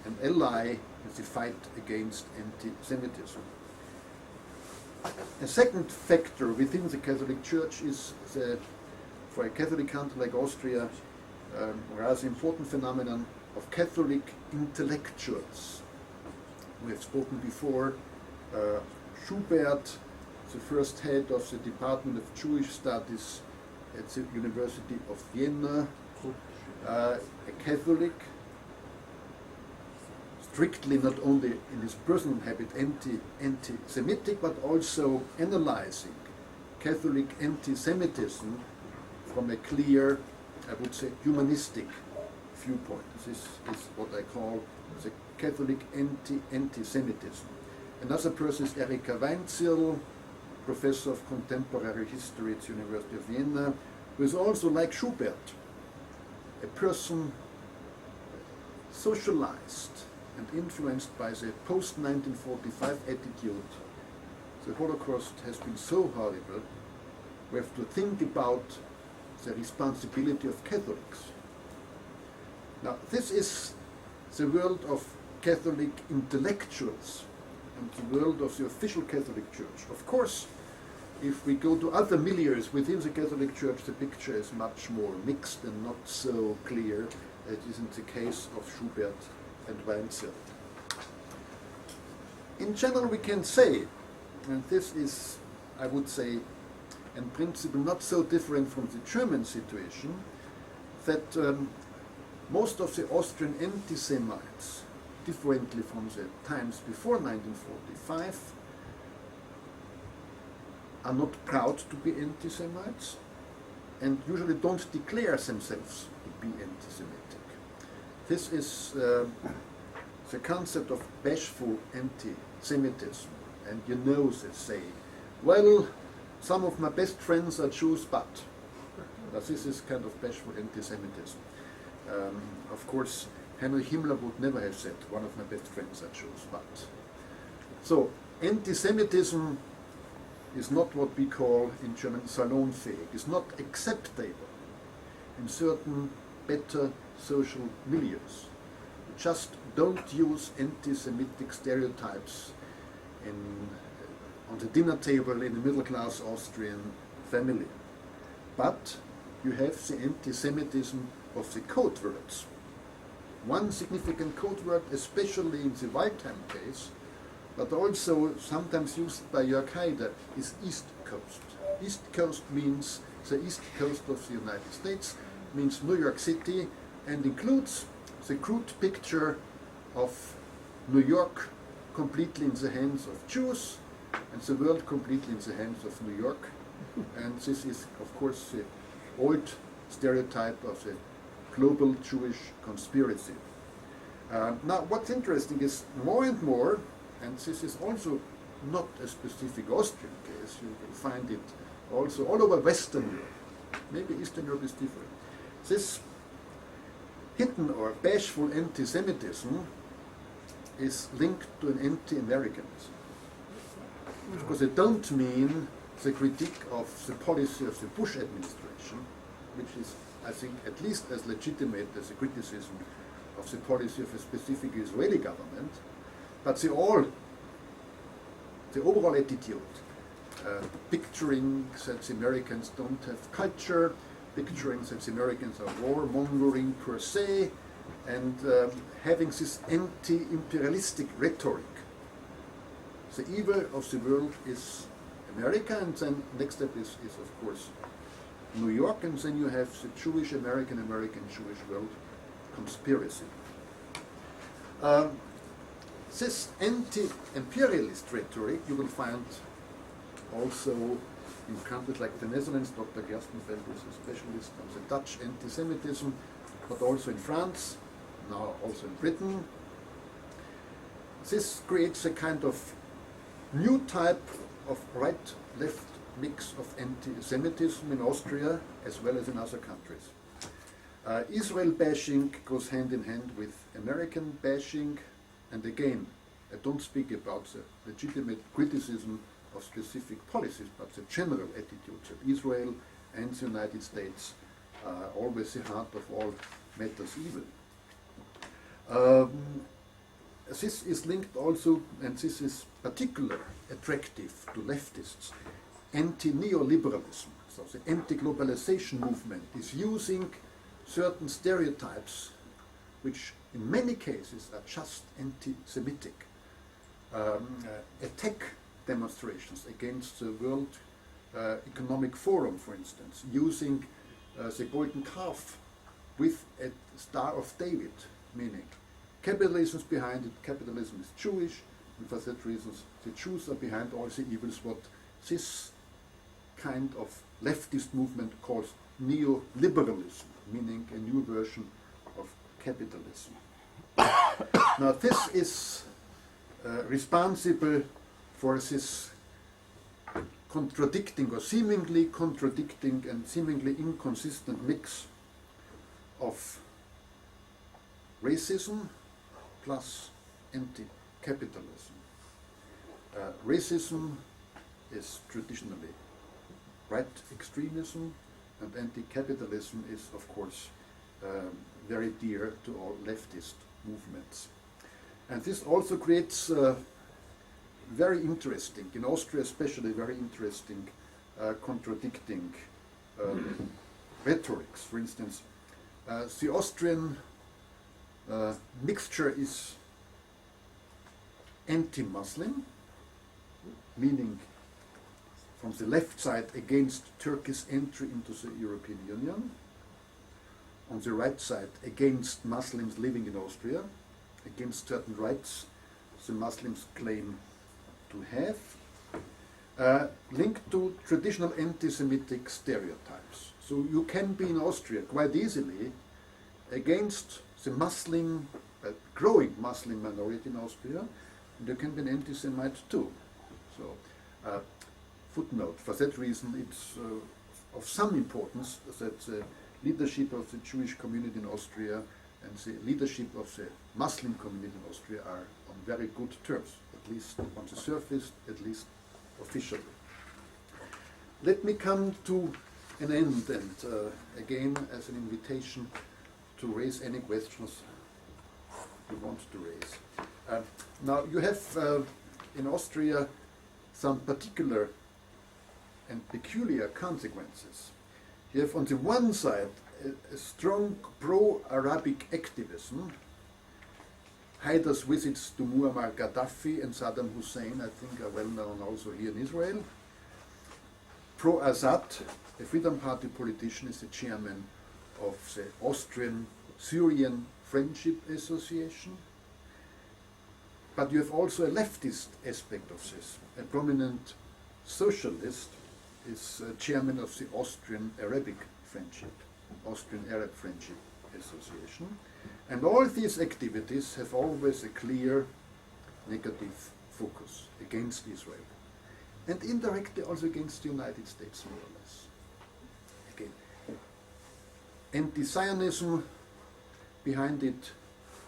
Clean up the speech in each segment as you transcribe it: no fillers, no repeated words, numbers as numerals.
an ally in the fight against anti-Semitism. A second factor within the Catholic Church is, for a Catholic country like Austria, a rather important phenomenon of Catholic intellectuals. We have spoken before, Schubert, the first head of the Department of Jewish Studies at the University of Vienna, a Catholic, strictly not only in his personal habit anti-Semitic, but also analyzing Catholic anti-Semitism from a clear, I would say, humanistic viewpoint. This is what I call the Catholic anti-Semitism. Another person is Erika Weinzierl, professor of contemporary history at the University of Vienna, who is also, like Schubert, a person socialized and influenced by the post-1945 attitude. The Holocaust has been so horrible, we have to think about the responsibility of Catholics. Now, this is the world of Catholic intellectuals and the world of the official Catholic Church. Of course, if we go to other milieus within the Catholic Church, the picture is much more mixed and not so clear as it is in the case of Schubert and Weinzierl. In general, we can say, and this is, I would say, in principle not so different from the German situation, that most of the Austrian anti-Semites, differently from the times before 1945, are not proud to be anti-Semites and usually don't declare themselves to be anti-Semitic. This is the concept of bashful anti-Semitism. And you know they say, well, some of my best friends are Jews, but this is kind of bashful anti-Semitism. Of course, Henry Himmler would never have said, one of my best friends are Jews, but. So, anti-Semitism is not what we call in German salonfähig, is not acceptable in certain better social milieus. We just don't use anti-Semitic stereotypes on the dinner table in a middle-class Austrian family. But you have the anti-Semitism of the code words. One significant code word, especially in the wartime case, but also sometimes used by Jörg Haider, is East Coast. East Coast means the East Coast of the United States, means New York City, and includes the crude picture of New York completely in the hands of Jews, and the world completely in the hands of New York. And this is, of course, the old stereotype of the global Jewish conspiracy. Now, what's interesting is more and more, and this is also not a specific Austrian case, you can find it also all over Western Europe. Maybe Eastern Europe is different. This hidden or bashful anti-Semitism is linked to an anti-Americanism. Of course, I don't mean the critique of the policy of the Bush administration, which is, I think, at least as legitimate as the criticism of the policy of a specific Israeli government, but the overall attitude, picturing that the Americans don't have culture, picturing that the Americans are warmongering per se, and having this anti-imperialistic rhetoric. The evil of the world is America, and then next step is of course New York, and then you have the Jewish American Jewish world conspiracy. This anti-imperialist rhetoric you will find also in countries like the Netherlands. Dr. Gerstenfeld is a specialist on the Dutch anti-Semitism, but also in France, now also in Britain. This creates a kind of new type of right-left mix of anti-Semitism in Austria as well as in other countries. Israel bashing goes hand in hand with American bashing, and again, I don't speak about the legitimate criticism of specific policies, but the general attitudes of Israel and the United States are always the heart of all matters evil. this is linked also, and this is particularly attractive to leftists, anti-neoliberalism. So the anti-globalization movement is using certain stereotypes which in many cases are just anti-Semitic. Attack demonstrations against the World Economic Forum, for instance, using the golden calf with a Star of David, meaning capitalism is behind it, capitalism is Jewish, and for that reason the Jews are behind all the evils, what this kind of leftist movement calls neoliberalism, meaning a new version of capitalism. Now this is responsible for this contradicting or seemingly contradicting and seemingly inconsistent mix of racism plus anti-capitalism. Racism is traditionally right extremism, and anti-capitalism is, of course, very dear to all leftist movements. And this also creates very interesting, in Austria especially, very interesting contradicting rhetorics. For instance, the Austrian mixture is anti-Muslim, meaning from the left side against Turkey's entry into the European Union, on the right side against Muslims living in Austria, against certain rights the Muslims claim to have, linked to traditional anti-Semitic stereotypes. So you can be in Austria quite easily against the Muslim, growing Muslim minority in Austria, and you can be an anti-Semite too. So, footnote, for that reason it's of some importance that the leadership of the Jewish community in Austria and the leadership of the Muslim community in Austria are on very good terms, at least on the surface, at least officially. Let me come to an end, and again as an invitation to raise any questions you want to raise. Now you have in Austria some particular and peculiar consequences. You have on the one side a strong pro-Arabic activism. Haider's visits to Muammar Gaddafi and Saddam Hussein, I think, are well known also here in Israel. Pro-Assad, a Freedom Party politician, is the chairman of the Austrian Syrian Friendship Association. But you have also a leftist aspect of this. A prominent socialist is chairman of the Austrian Arabic Friendship, Austrian Arab Friendship Association. And all these activities have always a clear negative focus against Israel. And indirectly also against the United States, more or less. Again, anti-Zionism behind it,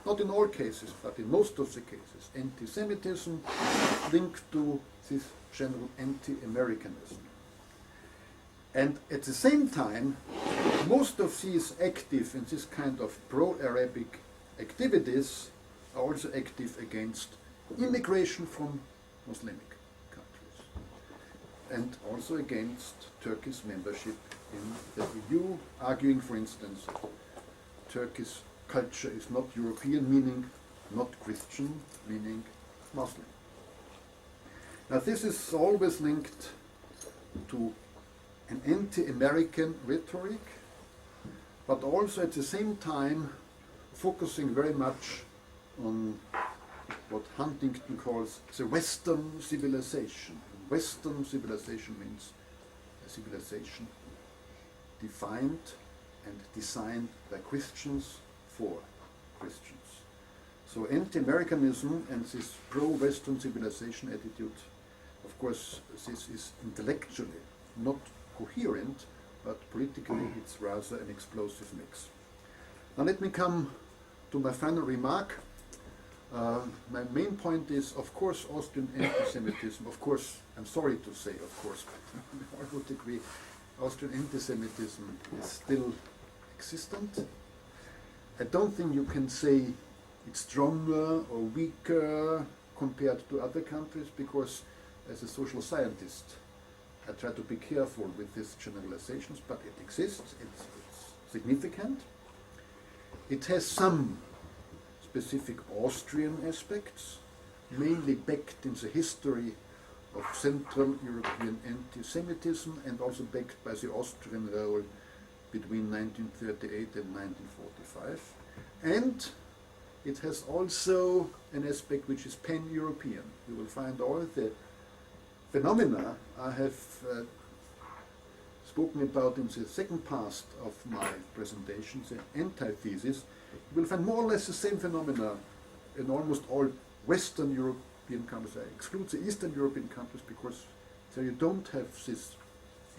not in all cases, but in most of the cases, anti-Semitism linked to this general anti-Americanism. And at the same time, most of these active in this kind of pro-Arabic activities are also active against immigration from Muslim countries, and also against Turkey's membership in the EU, arguing, for instance, Turkey's culture is not European, meaning not Christian, meaning Muslim. Now this is always linked to an anti-American rhetoric, but also at the same time focusing very much on what Huntington calls the Western civilization. Western civilization means a civilization defined and designed by Christians for Christians. So anti-Americanism and this pro-Western civilization attitude, of course, this is intellectually not coherent, but politically it's rather an explosive mix. Now let me come to my final remark. My main point is, of course, Austrian anti-Semitism, of course, I'm sorry to say, of course, but I would agree, Austrian anti-Semitism is still existent. I don't think you can say it's stronger or weaker compared to other countries, because as a social scientist I try to be careful with these generalizations, but it exists, it's significant. It has some specific Austrian aspects, mainly backed in the history of Central European anti-Semitism, and also backed by the Austrian role between 1938 and 1945. And it has also an aspect which is pan-European. You will find all the phenomena I have spoken about in the second part of my presentation, the antithesis. You will find more or less the same phenomena in almost all Western European countries. I exclude the Eastern European countries because there you don't have this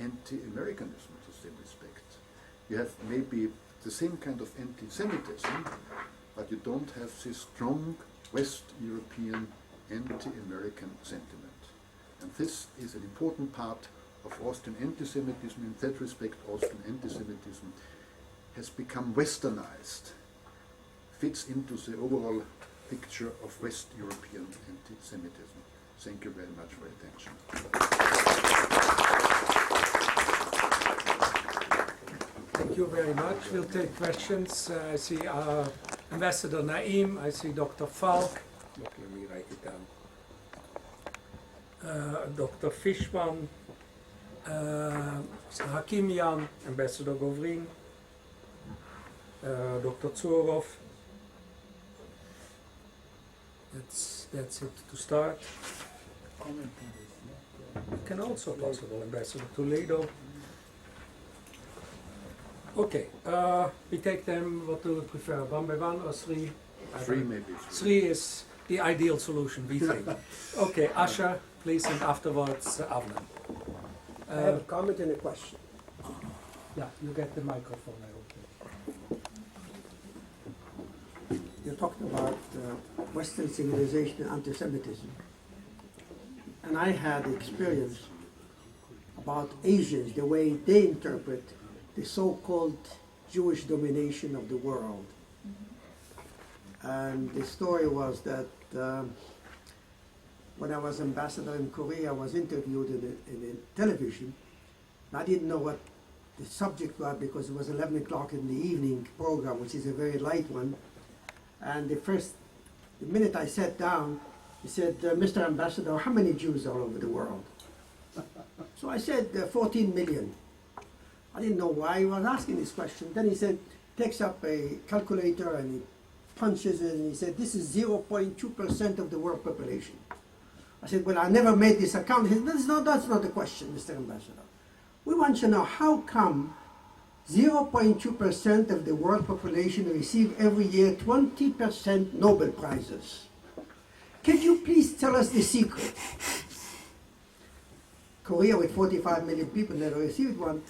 anti-Americanism to the same respect. You have maybe the same kind of anti-Semitism, but you don't have this strong West European anti-American sentiment. And this is an important part of Austrian anti-Semitism. In that respect, Austrian anti-Semitism has become westernized, fits into the overall picture of West European anti-Semitism. Thank you very much for your attention. Thank you very much. We'll take questions. I see Ambassador Naim, I see Dr. Falk. Let me write it down. Dr. Fishman, Hakimian, Ambassador Govrin, Dr. Zorov. That's it to start. It can also possible, Ambassador Toledo. Okay, we take them, what do you prefer, one by one or three? Three maybe. Three is the ideal solution, we think. Okay, Asha, please, and afterwards Avner. I have a comment and a question. Yeah, you get the microphone, I hope. You talked about Western civilization and anti-Semitism. And I had experience about Asians, the way they interpret the so-called Jewish domination of the world. And the story was that when I was ambassador in Korea, I was interviewed in television. And I didn't know what the subject was because it was 11 o'clock in the evening program, which is a very light one. And the minute I sat down, he said, Mr. Ambassador, how many Jews are all over the world? So I said, 14 million. I didn't know why he was asking this question. Then he said, takes up a calculator and he punches it, and he said, this is 0.2% of the world population. I said, well, I never made this account. He said, that's not the question, Mr. Ambassador. We want to know how come 0.2% of the world population receive every year 20% Nobel Prizes. Can you please tell us the secret? Korea, with 45 million people, never received one.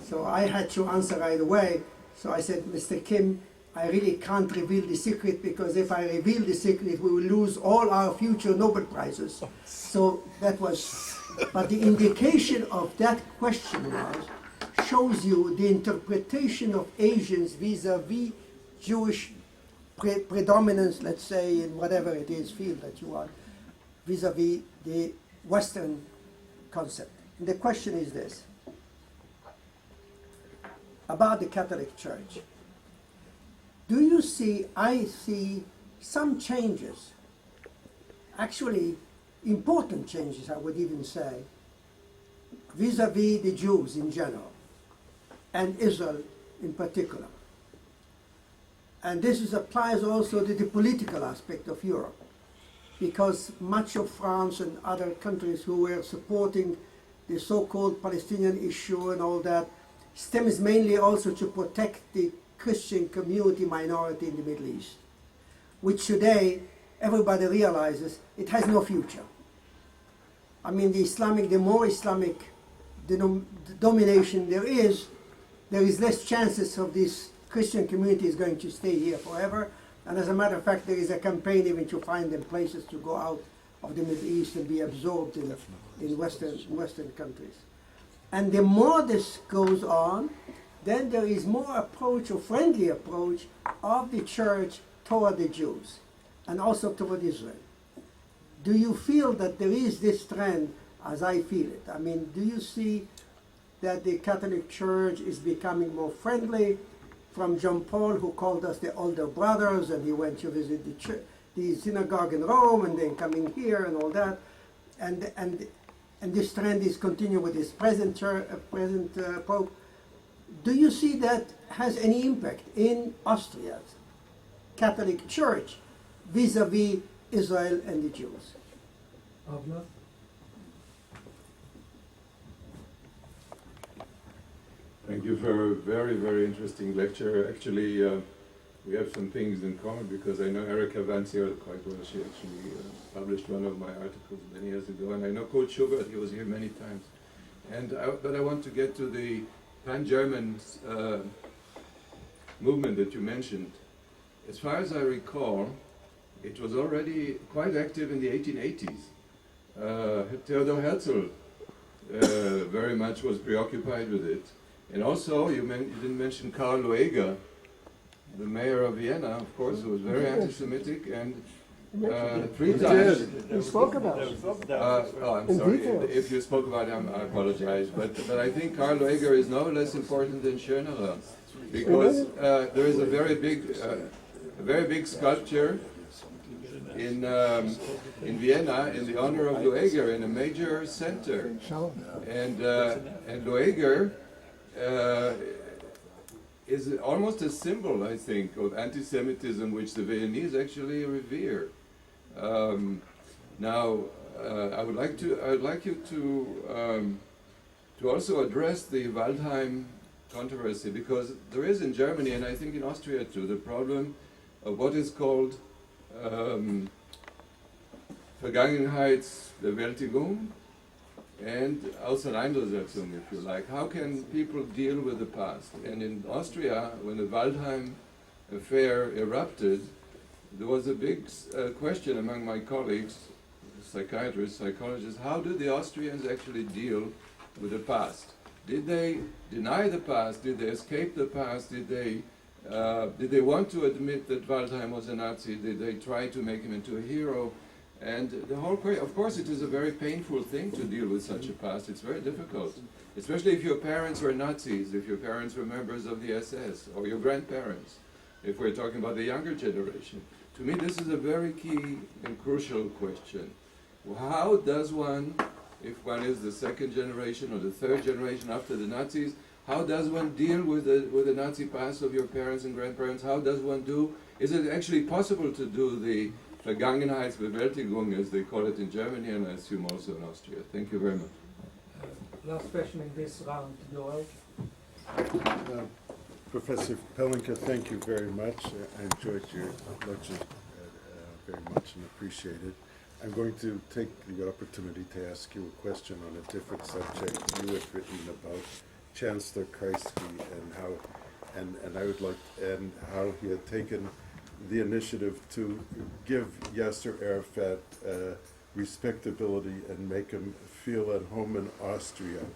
So I had to answer right away. So I said, Mr. Kim, I really can't reveal the secret, because if I reveal the secret, we will lose all our future Nobel Prizes. So that was, but the indication of that question shows you the interpretation of Asians vis-a-vis Jewish predominance, let's say, in whatever it is, field that you want, vis-a-vis the Western concept. And the question is this, about the Catholic Church. Do you see, I see some changes, actually important changes, I would even say, vis-a-vis the Jews in general, and Israel in particular. And this applies also to the political aspect of Europe, because much of France and other countries who were supporting the so-called Palestinian issue and all that stems mainly also to protect the Christian community minority in the Middle East, which today everybody realizes it has no future. I mean, the more Islamic domination there is less chances of this Christian community is going to stay here forever. And as a matter of fact, there is a campaign even to find them places to go out of the Middle East and be absorbed in Western countries. And the more this goes on, then there is more approach, or friendly approach, of the church toward the Jews and also toward Israel. Do you feel that there is this trend as I feel it? I mean, do you see that the Catholic Church is becoming more friendly, from John Paul, who called us the older brothers, and he went to visit the synagogue in Rome, and then coming here and all that, and this trend is continuing with this present Pope. Do you see that has any impact in Austria's Catholic Church vis-a-vis Israel and the Jews? Avla? Thank you for a very, very interesting lecture. Actually, we have some things in common because I know Erika Vanzier quite well. She actually published one of my articles many years ago, and I know Coach Schubert, he was here many times. But I want to get to the pan-German movement that you mentioned. As far as I recall, it was already quite active in the 1880s. Theodor Herzl very much was preoccupied with it. And also, you didn't mention Karl Lueger, the mayor of Vienna, of course, who was very anti-Semitic, and 3 times. We spoke about it. I'm sorry. If you spoke about him, I apologize. But I think Karl Lueger is no less important than Schönerer, because there is a very big sculpture in Vienna in the honor of Lueger in a major center, and Lueger is almost a symbol, I think, of anti-Semitism, which the Viennese actually revere. Now, I would like you to also address the Waldheim controversy, because there is in Germany, and I think in Austria too, the problem of what is called Vergangenheitsbewältigung and Auseinandersetzung, if you like. How can people deal with the past? And in Austria, when the Waldheim affair erupted, there was a big question among my colleagues, psychiatrists, psychologists, how did the Austrians actually deal with the past? Did they deny the past? Did they escape the past? Did they want to admit that Waldheim was a Nazi? Did they try to make him into a hero? And the whole question, of course, it is a very painful thing to deal with such a past. It's very difficult, especially if your parents were Nazis, if your parents were members of the SS, or your grandparents, if we're talking about the younger generation. To me, this is a very key and crucial question. How does one, if one is the second generation or the third generation after the Nazis, how does one deal with the Nazi past of your parents and grandparents? How does one do, is it actually possible to do the Vergangenheitsbewältigung, as they call it in Germany, and I assume also in Austria? Thank you very much. Last question in this round, Joel. Professor Pelinka, thank you very much. I enjoyed your lecture very much and appreciate it. I'm going to take the opportunity to ask you a question on a different subject. You have written about Chancellor Kreisky and how he had taken the initiative to give Yasser Arafat respectability and make him feel at home in Austria.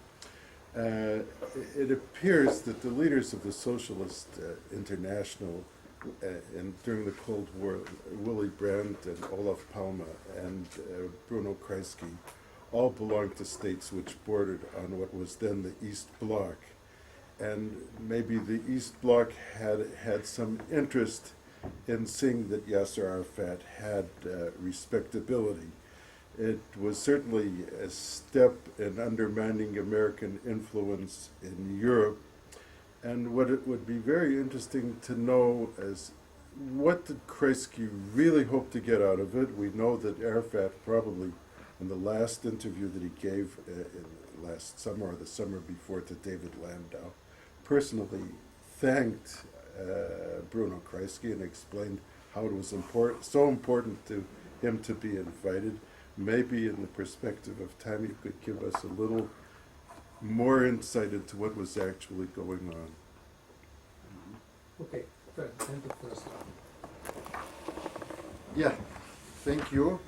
It appears that the leaders of the Socialist International during the Cold War, Willy Brandt and Olof Palme and Bruno Kreisky, all belonged to states which bordered on what was then the East Bloc. And maybe the East Bloc had some interest in seeing that Yasser Arafat had respectability. It was certainly a step in undermining American influence in Europe. And what it would be very interesting to know is, what did Kreisky really hope to get out of it? We know that Arafat probably, in the last interview that he gave last summer or the summer before to David Landau, personally thanked Bruno Kreisky and explained how it was so important to him to be invited. Maybe in the perspective of time you could give us a little more insight into what was actually going on. Okay, good. And the first one. Yeah, thank you.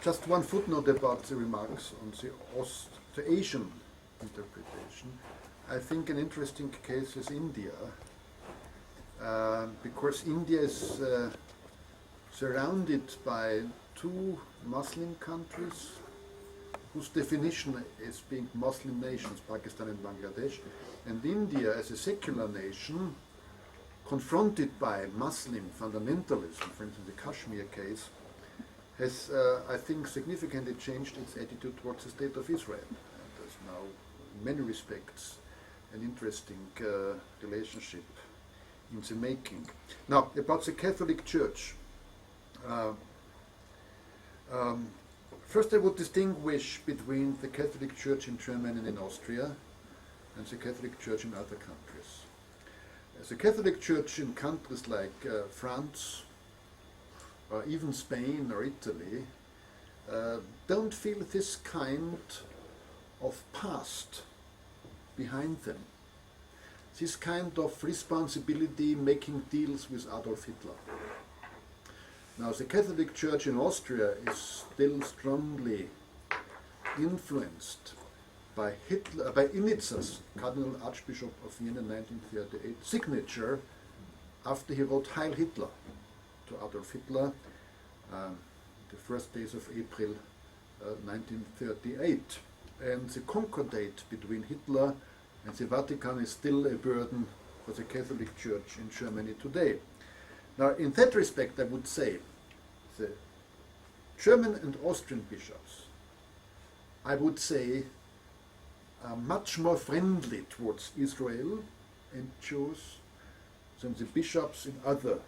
Just one footnote about the remarks on the Asian interpretation. I think an interesting case is India. because India is surrounded by two Muslim countries whose definition is being Muslim nations, Pakistan and Bangladesh, and India as a secular nation confronted by Muslim fundamentalism, for instance the Kashmir case, has, I think, significantly changed its attitude towards the state of Israel. And there's now, in many respects, an interesting relationship in the making. Now, about the Catholic Church. First, I would distinguish between the Catholic Church in Germany and in Austria and the Catholic Church in other countries. The Catholic Church in countries like France, or even Spain or Italy, don't feel this kind of past behind them. This kind of responsibility making deals with Adolf Hitler. Now, the Catholic Church in Austria is still strongly influenced by Hitler, by Initza's, Cardinal Archbishop of Vienna, 1938, signature after he wrote Heil Hitler to Adolf Hitler, the first days of April 1938. And the concordate between Hitler and the Vatican is still a burden for the Catholic Church in Germany today. Now, in that respect, I would say the German and Austrian bishops, I would say, are much more friendly towards Israel and Jews than the bishops in other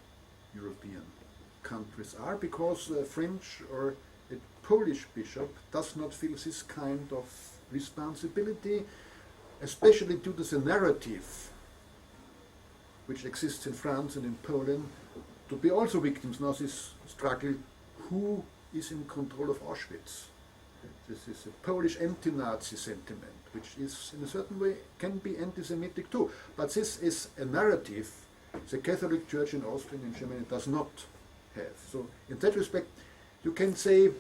European countries are, because a French or a Polish bishop does not feel this kind of responsibility, especially due to the narrative which exists in France and in Poland, to be also victims now this struggle, who is in control of Auschwitz. This is a Polish anti-Nazi sentiment, which is in a certain way can be anti-Semitic too. But this is a narrative the Catholic Church in Austria and in Germany does not have. So in that respect, you can say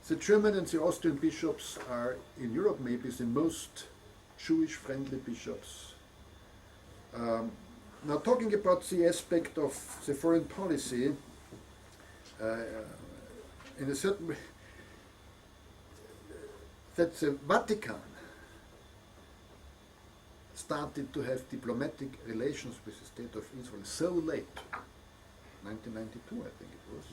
the German and the Austrian bishops are in Europe maybe the most Jewish-friendly bishops. Now, talking about the aspect of the foreign policy, in a certain way, that the Vatican started to have diplomatic relations with the State of Israel so late, 1992 I think it was,